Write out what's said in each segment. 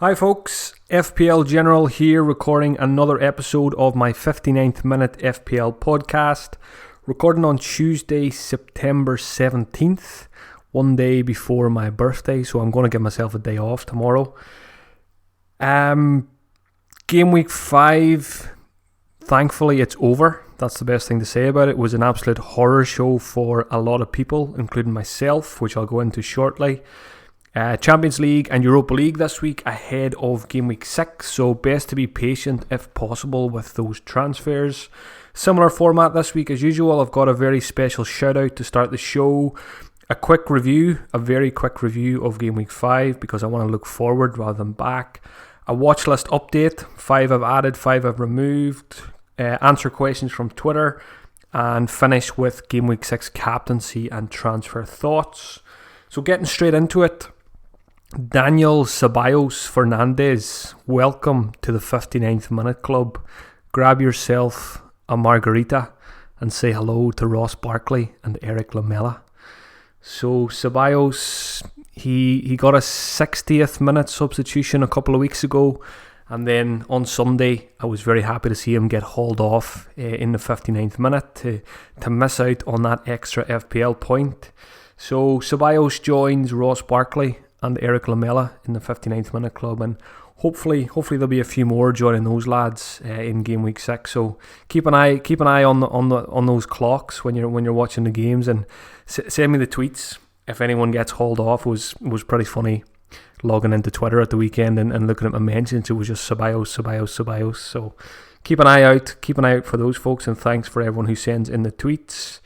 Hi folks, FPL General here recording another episode of my 59th minute FPL podcast, recording on Tuesday, September 17th, one day before my birthday, so I'm going to give myself a day off tomorrow. Gameweek 5, thankfully it's over. That's the best thing to say about it. It was an absolute horror show for a lot of people, including myself, which I'll go into shortly. Champions League and Europa League this week ahead of Game Week 6, so best to be patient if possible with those transfers. Similar format this week as usual. I've got a very special shout out to start the show. A very quick review of Game Week 5 because I want to look forward rather than back. A watchlist update, 5 I've added, 5 I've removed. Answer questions from Twitter and finish with Game Week 6 captaincy and transfer thoughts. So getting straight into it. Daniel Ceballos Fernandez, welcome to the 59th Minute Club. Grab yourself a margarita and say hello to Ross Barkley and Eric Lamela. So Ceballos, he got a 60th minute substitution a couple of weeks ago, and then on Sunday I was very happy to see him get hauled off in the 59th minute to miss out on that extra FPL point. So Ceballos joins Ross Barkley and Eric Lamela in the 59th Minute Club, and hopefully there'll be a few more joining those lads in Game Week 6. So keep an eye on those clocks when you're watching the games, and send me the tweets if anyone gets hauled off. It was pretty funny logging into Twitter at the weekend and looking at my mentions. It was just Ceballos. So keep an eye out for those folks, and thanks for everyone who sends in the tweets.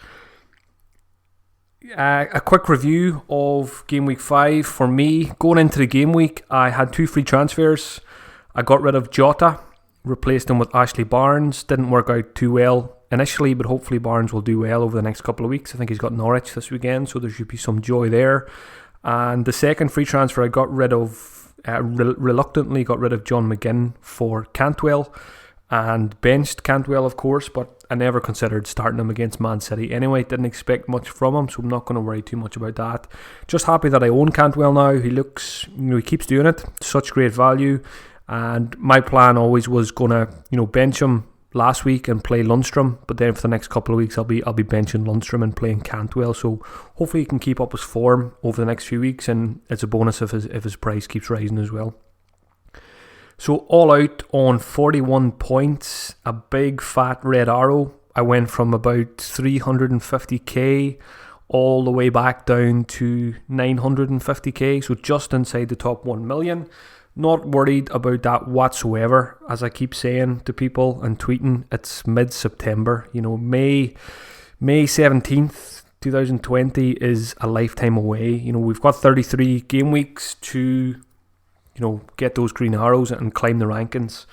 A quick review of Game Week 5 for me. Going into the game week, I had 2 free transfers. I got rid of Jota, replaced him with Ashley Barnes. Didn't work out too well initially, but hopefully Barnes will do well over the next couple of weeks. I think he's got Norwich this weekend, so there should be some joy there. And the second free transfer I got rid of, reluctantly got rid of John McGinn for Cantwell, and benched Cantwell, of course, but I never considered starting him against Man City anyway. Didn't expect much from him, so I'm not going to worry too much about that. Just happy that I own Cantwell now. He looks, he keeps doing it. Such great value. And my plan always was going to, bench him last week and play Lundstrom, but then for the next couple of weeks I'll be benching Lundstrom and playing Cantwell. So hopefully he can keep up his form over the next few weeks, and it's a bonus if his price keeps rising as well. So all out on 41 points, a big fat red arrow. I went from about 350k all the way back down to 950k, so just inside the top 1 million. Not worried about that whatsoever, as I keep saying to people and tweeting. It's mid-September, May 17th, 2020 is a lifetime away. We've got 33 game weeks to get those green arrows and climb the rankings.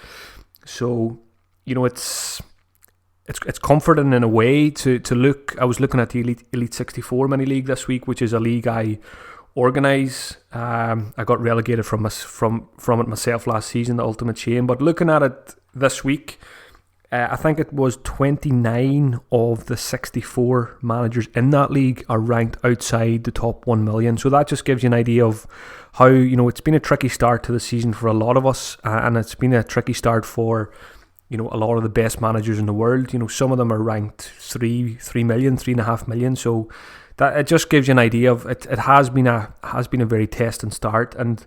So, it's comforting in a way to look. I was looking at the Elite 64 mini league this week, which is a league I organise. I got relegated from it myself last season, the Ultimate Chain. But looking at it this week, I think it was 29 of the 64 managers in that league are ranked outside the top 1 million. So that just gives you an idea of how, it's been a tricky start to the season for a lot of us, and it's been a tricky start for, a lot of the best managers in the world. Some of them are ranked 3 million, 3.5 million. So that it just gives you an idea of it. It has been a very testing start, and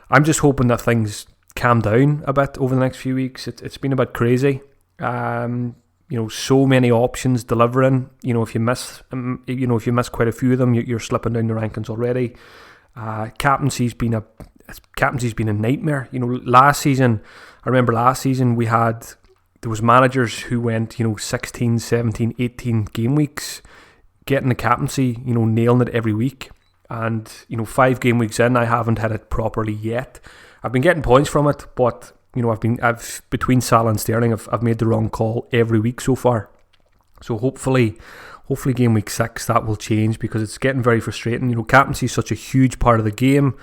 I'm just hoping that things calm down a bit over the next few weeks. It's been a bit crazy. So many options delivering. If you miss quite a few of them, you're slipping down the rankings already. Captaincy's been a nightmare. Last season there was managers who went 16, 17, 18 game weeks getting the captaincy, nailing it every week. And 5 game weeks in, I haven't had it properly yet. I've been getting points from it, but I've between Salah and Sterling, I've made the wrong call every week so far. So hopefully game week 6 that will change, because it's getting very frustrating. Captaincy is such a huge part of the game,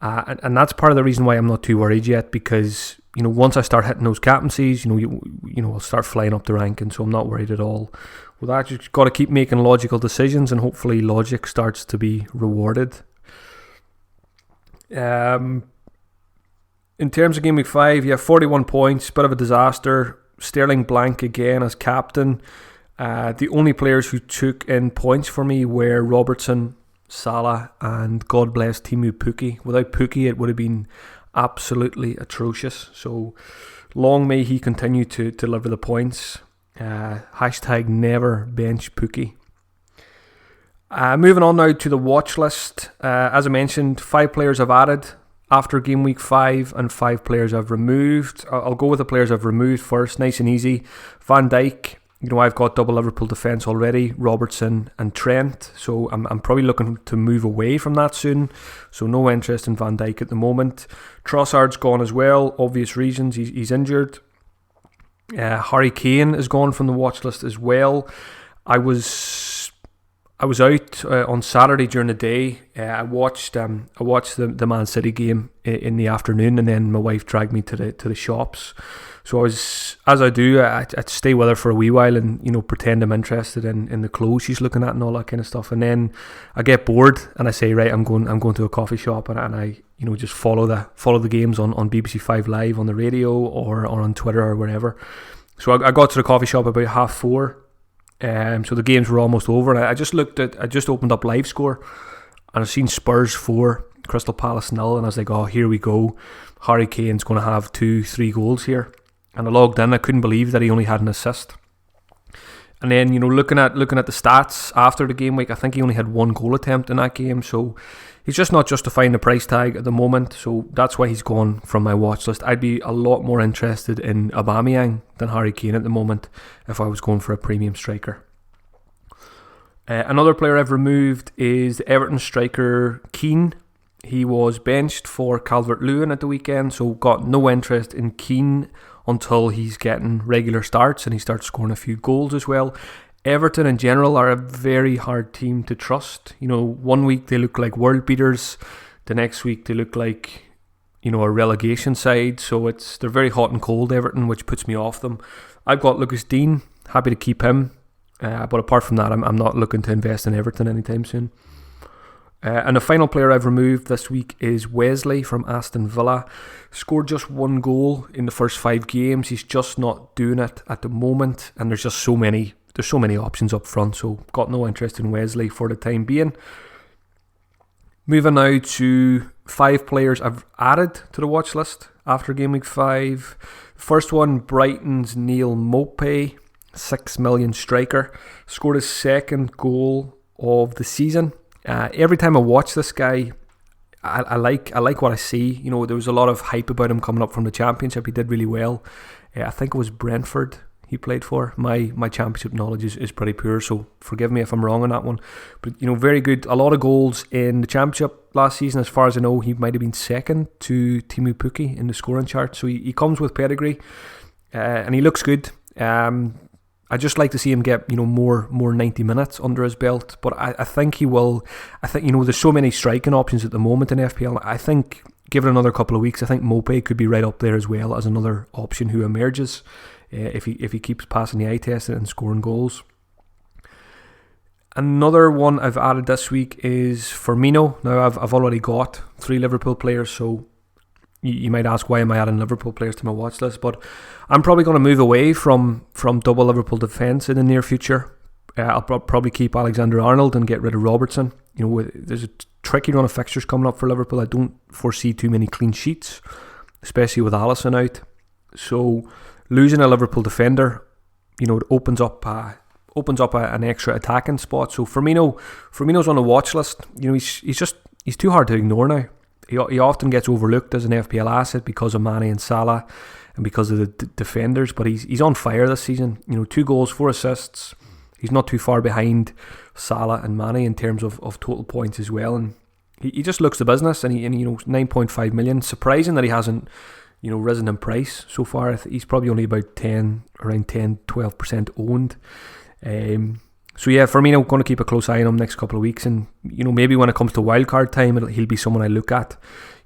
and that's part of the reason why I'm not too worried yet, because once I start hitting those captaincies, I'll start flying up the ranking. So I'm not worried at all. With that, you've got to keep making logical decisions, and hopefully logic starts to be rewarded. in terms of Game Week 5, 41 points, bit of a disaster. Sterling blank again as captain. The only players who took in points for me were Robertson, Salah, and God bless Timu Pukki. Without Pukki, it would have been absolutely atrocious. So long may he continue to deliver the points. Hashtag never bench Pukki. Moving on now to the watch list. As I mentioned, 5 players I've added after Game Week 5 and 5 players I've removed. I'll go with the players I've removed first, nice and easy. Van Dijk, I've got double Liverpool defence already, Robertson and Trent, so I'm probably looking to move away from that soon, so no interest in Van Dijk at the moment. Trossard's gone as well, obvious reasons, he's injured. Harry Kane is gone from the watch list as well. I was out on Saturday during the day. I watched the Man City game in the afternoon, and then my wife dragged me to the shops. So I'd stay with her for a wee while and pretend I'm interested in the clothes she's looking at and all that kind of stuff. And then I get bored and I say, right, I'm going to a coffee shop and I just follow the games on BBC 5 Live on the radio or on Twitter or wherever. So I got to the coffee shop about 4:30. So the games were almost over, and I just opened up Live Score, and I've seen Spurs 4, Crystal Palace 0, and I was like, oh, here we go. Harry Kane's going to have 2-3 goals here. And I logged in, I couldn't believe that he only had an assist. And then, looking at the stats after the game week, I think he only had 1 goal attempt in that game, so he's just not justifying the price tag at the moment, so that's why he's gone from my watch list. I'd be a lot more interested in Aubameyang than Harry Kane at the moment if I was going for a premium striker. Another player I've removed is the Everton striker Keane. He was benched for Calvert-Lewin at the weekend, so got no interest in Keane until he's getting regular starts and he starts scoring a few goals as well. Everton in general are a very hard team to trust. 1 week they look like world beaters, the next week they look like a relegation side, so they're very hot and cold, Everton, which puts me off them. I've got Lucas Digne, happy to keep him, but apart from that I'm not looking to invest in Everton anytime soon. And the final player I've removed this week is Wesley from Aston Villa. Scored just 1 goal in the first 5 games. He's just not doing it at the moment, and there's so many options up front, so got no interest in Wesley for the time being. Moving now to 5 players I've added to the watch list after Game Week 5. First one, Brighton's Neil Maupay, 6 million striker. Scored his 2nd goal of the season. Every time I watch this guy, I like what I see. There was a lot of hype about him coming up from the Championship. He did really well. I think it was Brentford he played for. My Championship knowledge is pretty poor, so forgive me if I'm wrong on that one. But very good. A lot of goals in the Championship last season. As far as I know, he might have been second to Timu Pukki in the scoring chart. So he comes with pedigree, and he looks good. I just like to see him get more 90 minutes under his belt, but I think he will. I think there's so many striking options at the moment in FPL. I think give it another couple of weeks, I think Maupay could be right up there as well as another option who emerges if he keeps passing the eye test and scoring goals. Another one I've added this week is Firmino. Now I've already got 3 Liverpool players, so you might ask, why am I adding Liverpool players to my watch list? But I'm probably going to move away from double Liverpool defence in the near future. I'll probably keep Alexander-Arnold and get rid of Robertson. There's a tricky run of fixtures coming up for Liverpool. I don't foresee too many clean sheets, especially with Alisson out. So losing a Liverpool defender, it opens up an extra attacking spot. So Firmino's on the watch list. He's too hard to ignore now. He often gets overlooked as an FPL asset because of Mane and Salah and because of the defenders, but he's on fire this season. 2 goals, 4 assists. He's not too far behind Salah and Mane in terms of total points as well, and he just looks the business. And 9.5 million. Surprising that he hasn't risen in price so far. He's probably only about around 10-12% owned. So yeah, Firmino, going to keep a close eye on him next couple of weeks, and maybe when it comes to wildcard time, he'll be someone I look at,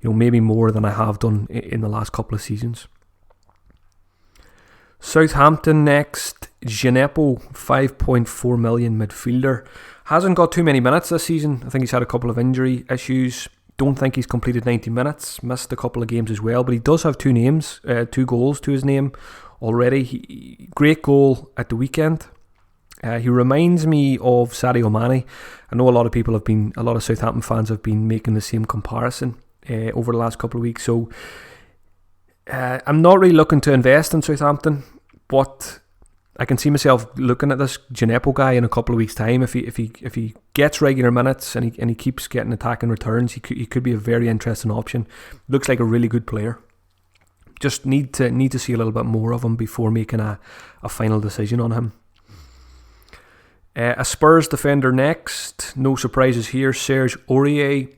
maybe more than I have done in the last couple of seasons. Southampton next, Djenepo, 5.4 million midfielder, hasn't got too many minutes this season. I think he's had a couple of injury issues. Don't think he's completed 90 minutes. Missed a couple of games as well, but he does have two goals to his name already. Great goal at the weekend. He reminds me of Sadio Mane. I know a lot of Southampton fans have been making the same comparison over the last couple of weeks. So I'm not really looking to invest in Southampton, but I can see myself looking at this Gineppo guy in a couple of weeks' time. If he gets regular minutes and he keeps getting attacking returns, he could be a very interesting option. Looks like a really good player. Just need to see a little bit more of him before making a final decision on him. A Spurs defender next. No surprises here. Serge Aurier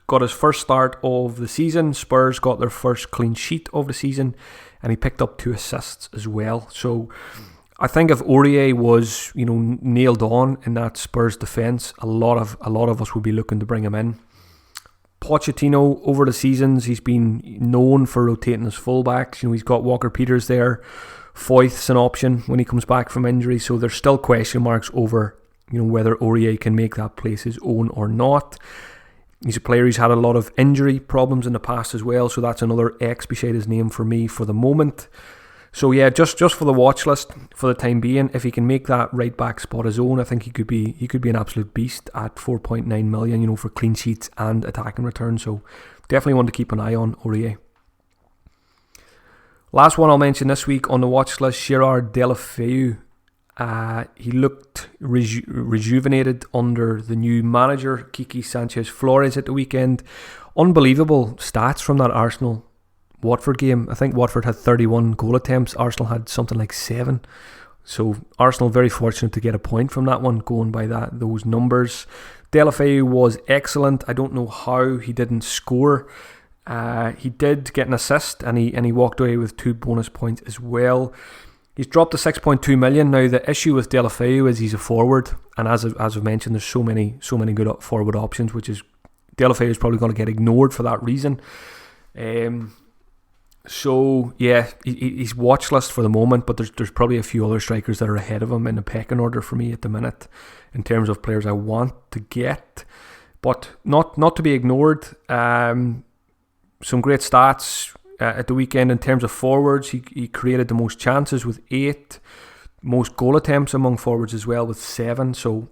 got his first start of the season. Spurs got their first clean sheet of the season, and he picked up 2 assists as well. So I think if Aurier was, nailed on in that Spurs defence, a lot of us would be looking to bring him in. Pochettino, over the seasons, he's been known for rotating his fullbacks. He's got Walker-Peters there. Foyth's an option when he comes back from injury. So there's still question marks over, whether Aurier can make that place his own or not. He's a player who's had a lot of injury problems in the past as well. So that's another X beside his name for me for the moment. So yeah, just for the watch list for the time being, if he can make that right back spot his own, I think he could be an absolute beast at 4.9 million, for clean sheets and attacking returns. So definitely want to keep an eye on Aurier. Last one I'll mention this week on the watch list, Gerard Deulofeu. He looked rejuvenated under the new manager, Kiki Sanchez-Flores, at the weekend. Unbelievable stats from that Arsenal-Watford game. I think Watford had 31 goal attempts. Arsenal had something like 7. So Arsenal very fortunate to get a point from that one, going by those numbers. Deulofeu was excellent. I don't know how he didn't score. He did get an assist, and he walked away with 2 bonus points as well. He's dropped to 6.2 million. Now the issue with Deulofeu is he's a forward, and as I've mentioned, there's so many good forward options, which is Deulofeu is probably going to get ignored for that reason. So yeah, he's watch list for the moment, but there's probably a few other strikers that are ahead of him in the pecking order for me at the minute in terms of players I want to get, but not to be ignored. Some great stats at the weekend in terms of forwards. He created the most chances with 8, most goal attempts among forwards as well with 7. So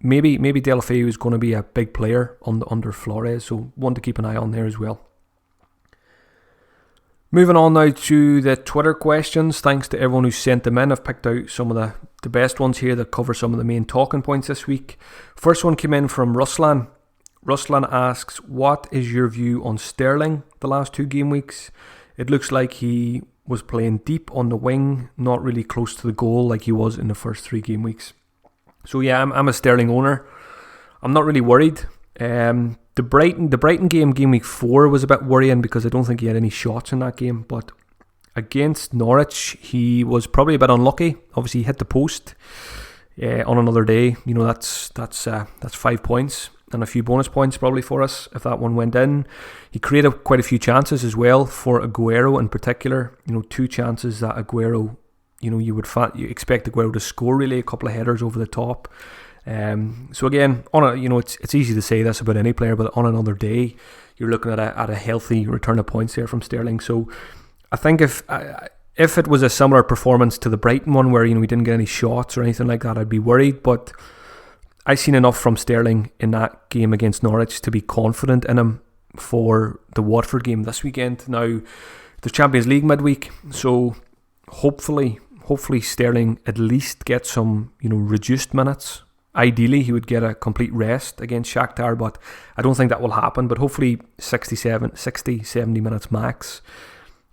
maybe Deulofeu is going to be a big player under Flores. So one to keep an eye on there as well. Moving on now to the Twitter questions. Thanks to everyone who sent them in. I've picked out some of the best ones here that cover some of the main talking points this week. First one came in from Ruslan. Ruslan asks, what is your view on Sterling the last 2 game weeks? It looks like he was playing deep on the wing, not really close to the goal like he was in the first 3 game weeks. So yeah, I'm a Sterling owner. I'm not really worried. The Brighton game week 4 was a bit worrying because I don't think he had any shots in that game. But against Norwich, he was probably a bit unlucky. Obviously, he hit the post on another day. That's 5 points. And a few bonus points probably for us if that one went in. He created quite a few chances as well for Aguero in particular. 2 chances that Aguero, you expect Aguero to score really, a couple of headers over the top. So again, it's easy to say this about any player, but on another day, you're looking at a healthy return of points there from Sterling. So I think if it was a similar performance to the Brighton one where we didn't get any shots or anything like that, I'd be worried. But I've seen enough from Sterling in that game against Norwich to be confident in him for the Watford game this weekend. Now, the Champions League midweek, so hopefully Sterling at least gets some reduced minutes. Ideally, he would get a complete rest against Shakhtar, but I don't think that will happen. But hopefully 60, 70 minutes max.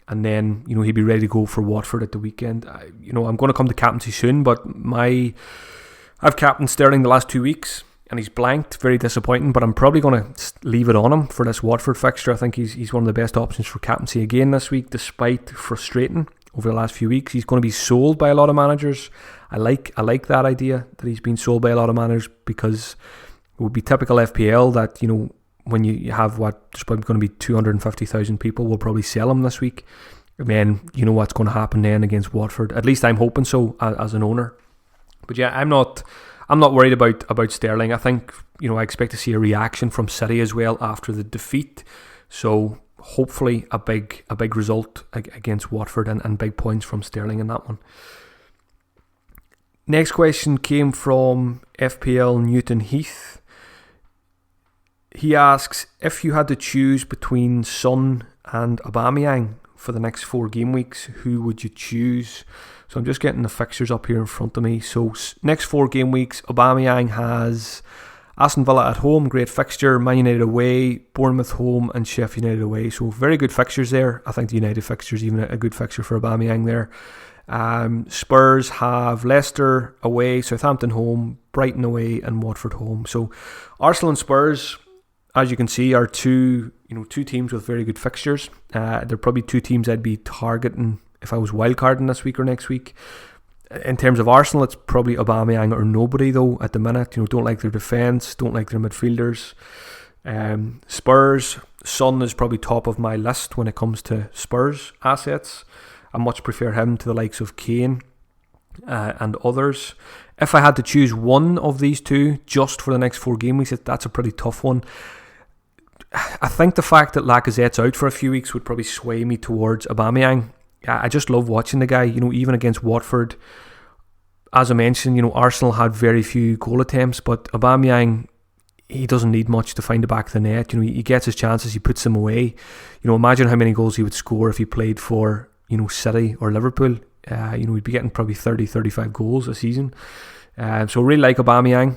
And then, he'd be ready to go for Watford at the weekend. I'm going to come to captaincy soon, but I've captained Sterling the last 2 weeks, and he's blanked. Very disappointing, but I'm probably going to leave it on him for this Watford fixture. I think he's one of the best options for captaincy again this week, despite frustrating over the last few weeks. He's going to be sold by a lot of managers. I like that idea that he's been sold by a lot of managers, because it would be typical FPL that, when you have there's probably going to be 250,000 people will probably sell him this week. And then what's going to happen then against Watford. At least I'm hoping so as an owner. But yeah, I'm not I'm not worried about Sterling. I think, I expect to see a reaction from City as well after the defeat. So hopefully a big result against Watford and big points from Sterling in that one. Next question came from FPL Newton Heath. He asks, if you had to choose between Son and Aubameyang for the next 4 game weeks, who would you choose? So I'm just getting the fixtures up here in front of me. So next 4 game weeks, Aubameyang has Aston Villa at home, great fixture, Man United away, Bournemouth home and Sheffield United away. So very good fixtures there. I think the United fixture is even a good fixture for Aubameyang there. Spurs have Leicester away, Southampton home, Brighton away and Watford home. So Arsenal and Spurs, as you can see, are two teams with very good fixtures. They're probably 2 teams I'd be targeting if I was wildcarding this week or next week. In terms of Arsenal, it's probably Aubameyang or nobody though at the minute. Don't like their defence, don't like their midfielders. Spurs, Son is probably top of my list when it comes to Spurs assets. I much prefer him to the likes of Kane and others. If I had to choose one of these two just for the next 4 game weeks, that's a pretty tough one. I think the fact that Lacazette's out for a few weeks would probably sway me towards Aubameyang. I just love watching the guy, even against Watford. As I mentioned, Arsenal had very few goal attempts, but Aubameyang, he doesn't need much to find the back of the net. He gets his chances, he puts them away. Imagine how many goals he would score if he played for, City or Liverpool. He'd be getting probably 30, 35 goals a season. So really like Aubameyang.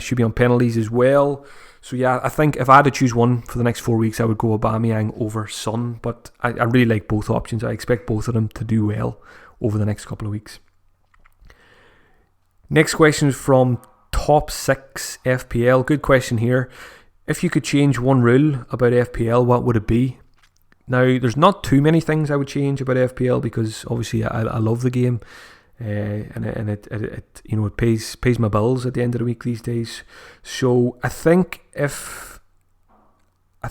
Should be on penalties as well. So yeah, I think if I had to choose one for the next 4 weeks, I would go Aubameyang over Son. But I really like both options. I expect both of them to do well over the next couple of weeks. Next question is from Top 6 FPL. Good question here. If you could change one rule about FPL, what would it be? Now, there's not too many things I would change about FPL because obviously I love the game. And it pays my bills at the end of the week these days. So I think if I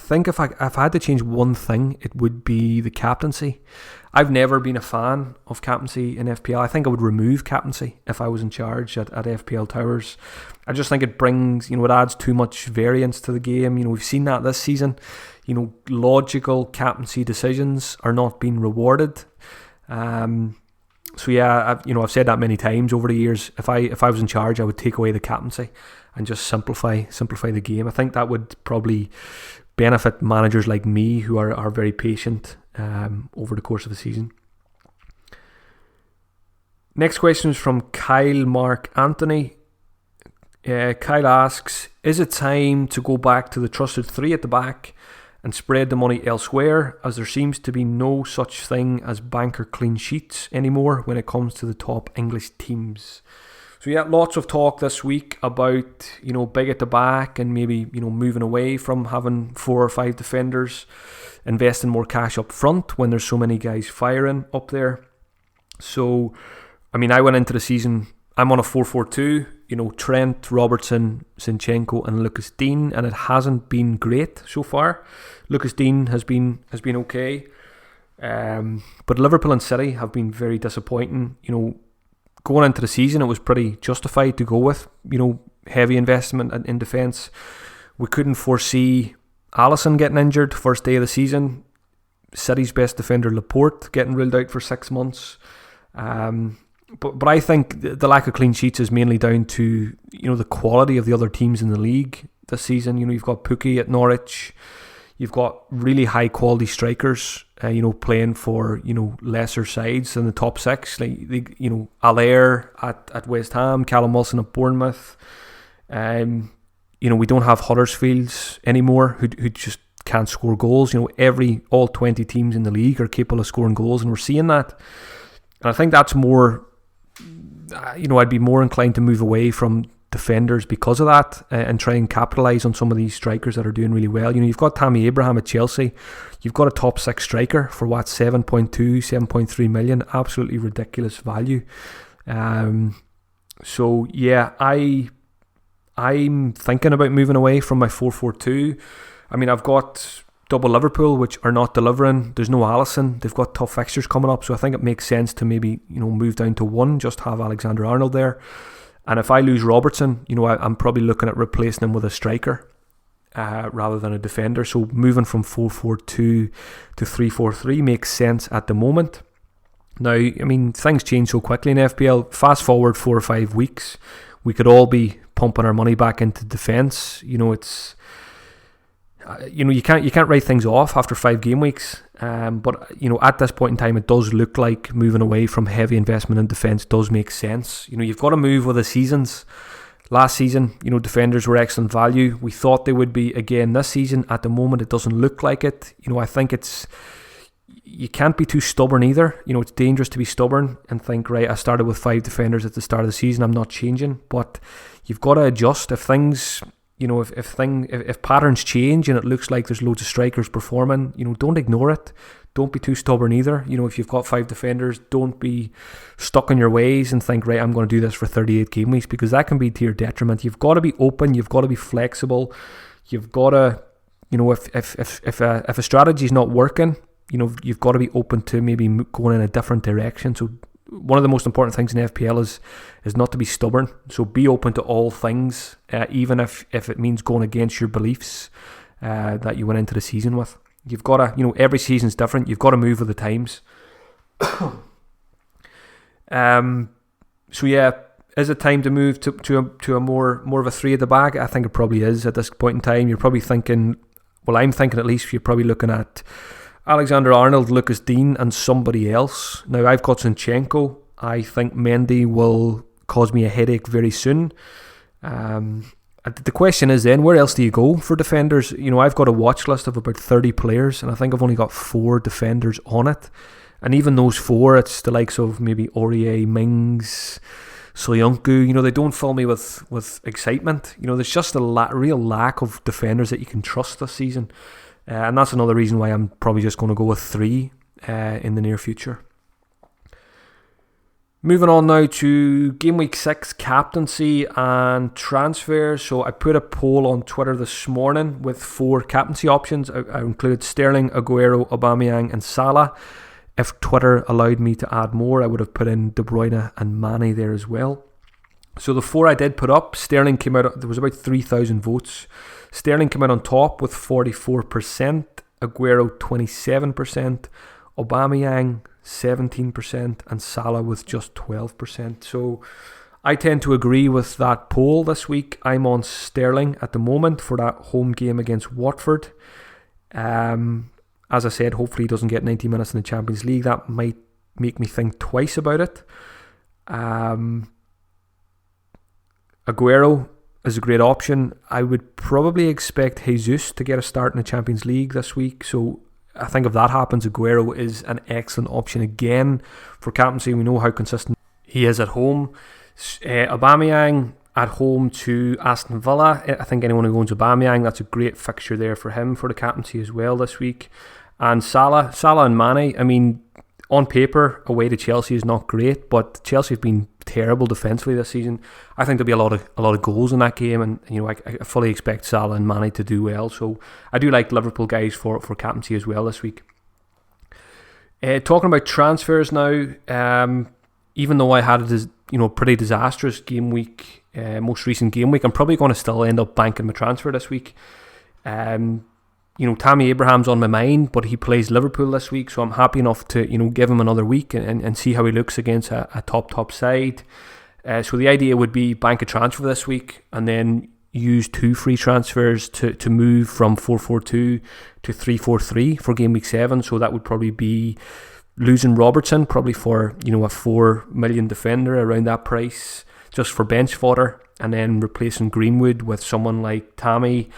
had to change one thing, it would be the captaincy. I've never been a fan of captaincy in FPL. I think I would remove captaincy if I was in charge at FPL Towers. I just think it brings, it adds too much variance to the game. We've seen that this season. Logical captaincy decisions are not being rewarded. So yeah, I've said that many times over the years. If I was in charge, I would take away the captaincy and just simplify the game. I think that would probably benefit managers like me who are very patient over the course of the season. Next question is from Kyle Mark Anthony. Kyle asks, is it time to go back to the trusted 3 at the back and spread the money elsewhere, as there seems to be no such thing as banker clean sheets anymore when it comes to the top English teams? So yeah, lots of talk this week about, big at the back and maybe, moving away from having 4 or 5 defenders, investing more cash up front when there's so many guys firing up there. So, I went into the season, I'm on a 4-4-2, Trent, Robertson, Zinchenko and Lucas Digne, and it hasn't been great so far. Lucas Digne has been okay. But Liverpool and City have been very disappointing. Going into the season, it was pretty justified to go with, heavy investment in defence. We couldn't foresee Alisson getting injured first day of the season. City's best defender, Laporte, getting ruled out for 6 months. But I think the lack of clean sheets is mainly down to, the quality of the other teams in the league this season. You've got Pukki at Norwich. You've got really high quality strikers, playing for, lesser sides than the top 6. Like, Allaire at West Ham, Callum Wilson at Bournemouth. We don't have Huddersfields anymore who just can't score goals. All 20 teams in the league are capable of scoring goals, and we're seeing that. And I think that's more, I'd be more inclined to move away from defenders because of that and try and capitalise on some of these strikers that are doing really well. You've got Tammy Abraham at Chelsea. You've got a top 6 striker for 7.3 million. Absolutely ridiculous value. So yeah, I'm thinking about moving away from my 4-4-2. I've got double Liverpool, which are not delivering. There's no Alisson. They've got tough fixtures coming up, so I think it makes sense to maybe move down to 1, just have Alexander-Arnold there. And if I lose Robertson, I'm probably looking at replacing him with a striker rather than a defender. So moving from 4-4-2 to 3-4-3 makes sense at the moment. Now, things change so quickly in FPL. Fast forward 4 or 5 weeks, we could all be pumping our money back into defence. It's you can't write things off after 5 game weeks. But at this point in time, it does look like moving away from heavy investment in defence does make sense. You've got to move with the seasons. Last season, defenders were excellent value. We thought they would be again this season. At the moment, it doesn't look like it. I think you can't be too stubborn either. It's dangerous to be stubborn and think, right, I started with 5 defenders at the start of the season, I'm not changing. But you've got to adjust if things, if patterns change and it looks like there's loads of strikers performing, don't ignore it. Don't be too stubborn either. If you've got 5 defenders, don't be stuck in your ways and think, right, I'm going to do this for 38 game weeks, because that can be to your detriment. You've got to be open. You've got to be flexible. You've got to, if a strategy is not working, you've got to be open to maybe going in a different direction. So one of the most important things in FPL is not to be stubborn. So be open to all things, even if it means going against your beliefs that you went into the season with. You've got to, every season's different. You've got to move with the times. So yeah, is it time to move to a more of a 3 at the back? I think it probably is at this point in time. You're probably thinking, well, I'm thinking at least you're probably looking at Alexander-Arnold, Lucas Digne, and somebody else. Now, I've got Zinchenko. I think Mendy will cause me a headache very soon. The question is then, where else do you go for defenders? I've got a watch list of about 30 players, and I think I've only got 4 defenders on it. And even those 4, it's the likes of maybe Aurier, Mings, Soyuncu. They don't fill me with excitement. There's just a real lack of defenders that you can trust this season. And that's another reason why I'm probably just going to go with 3 in the near future. Moving on now to Game Week 6 captaincy and transfers. So I put a poll on Twitter this morning with 4 captaincy options. I included Sterling, Aguero, Aubameyang and Salah. If Twitter allowed me to add more, I would have put in De Bruyne and Mane there as well. So the 4 I did put up, Sterling came out, there was about 3,000 votes. Sterling came out on top with 44%, Aguero 27%, Aubameyang 17%, and Salah with just 12%. So I tend to agree with that poll this week. I'm on Sterling at the moment for that home game against Watford. As I said, hopefully he doesn't get 90 minutes in the Champions League. That might make me think twice about it. Aguero is a great option. I would probably expect Jesus to get a start in the Champions League this week. So I think if that happens, Aguero is an excellent option again for captaincy. We know how consistent he is at home. Aubameyang at home to Aston Villa. I think anyone who owns Aubameyang, that's a great fixture there for him for the captaincy as well this week. And Salah and Mane, on paper, away to Chelsea is not great, but Chelsea have been terrible defensively this season. I think there'll be a lot of goals in that game, and I fully expect Salah and Mane to do well. So I do like Liverpool guys for captaincy as well this week. Talking about transfers now, even though I had a pretty disastrous game week, most recent game week, I'm probably going to still end up banking my transfer this week. Tammy Abraham's on my mind, but he plays Liverpool this week, so I'm happy enough to give him another week and see how he looks against a top side. So the idea would be bank a transfer this week and then use 2 free transfers to move from 4-4-2 to 3-4-3 for game week 7. So that would probably be losing Robertson, probably for a 4 million defender around that price, just for bench fodder, and then replacing Greenwood with someone like Tammy,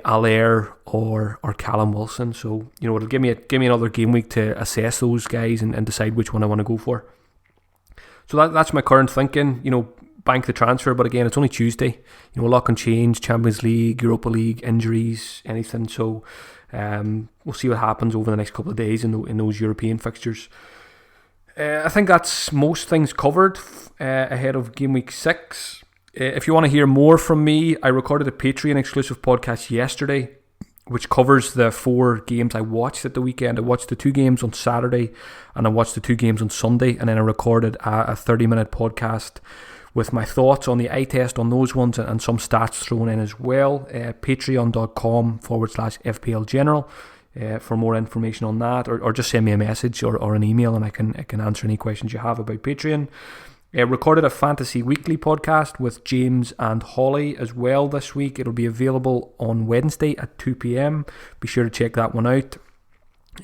Allaire or Callum Wilson. So it'll give me another game week to assess those guys and decide which one I want to go for. So that's my current thinking. Bank the transfer, but again, it's only Tuesday. A lot can change. Champions League, Europa League, injuries, anything. So we'll see what happens over the next couple of days in those European fixtures. I think that's most things covered ahead of game week 6. If you want to hear more from me, I recorded a Patreon exclusive podcast yesterday which covers the 4 games I watched at the weekend. I watched the 2 games on Saturday and I watched the 2 games on Sunday, and then I recorded a 30-minute podcast with my thoughts on the eye test on those ones and some stats thrown in as well. Patreon.com/FPL General for more information on that, or just send me a message or an email, and I can answer any questions you have about Patreon. Recorded a Fantasy Weekly podcast with James and Holly as well this week. It'll be available on Wednesday at 2 p.m. Be sure to check that one out.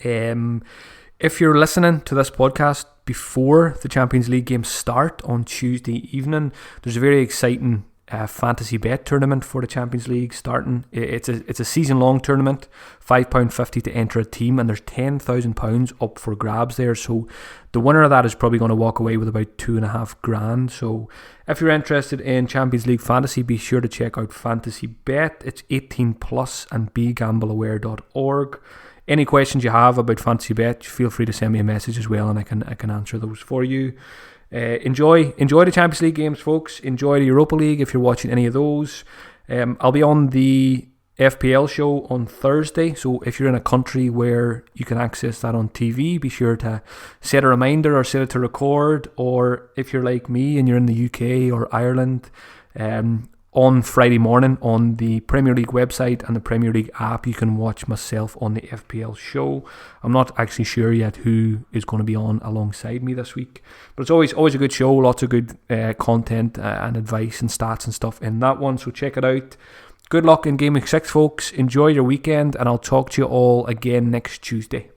If you're listening to this podcast before the Champions League games start on Tuesday evening, there's a very exciting fantasy bet tournament for the Champions League starting. It's a season-long tournament, £5.50 to enter a team, and there's £10,000 up for grabs there. So the winner of that is probably going to walk away with about $2,500. So if you're interested in Champions League fantasy, be sure to check out Fantasy Bet. It's 18 plus and begambleaware.org. Any questions you have about Fantasy Bet, feel free to send me a message as well, and I can answer those for you. Enjoy the Champions League games, folks. Enjoy the Europa League if you're watching any of those. I'll be on the FPL show on Thursday, so if you're in a country where you can access that on TV, be sure to set a reminder or set it to record. Or if you're like me and you're in the UK or Ireland, on Friday morning on the Premier League website and the Premier League app, you can watch myself on the FPL show. I'm not actually sure yet who is going to be on alongside me this week, but it's always a good show, lots of good content and advice and stats and stuff in that one, so check it out. Good luck in Game Week 6, folks. Enjoy your weekend, and I'll talk to you all again next Tuesday.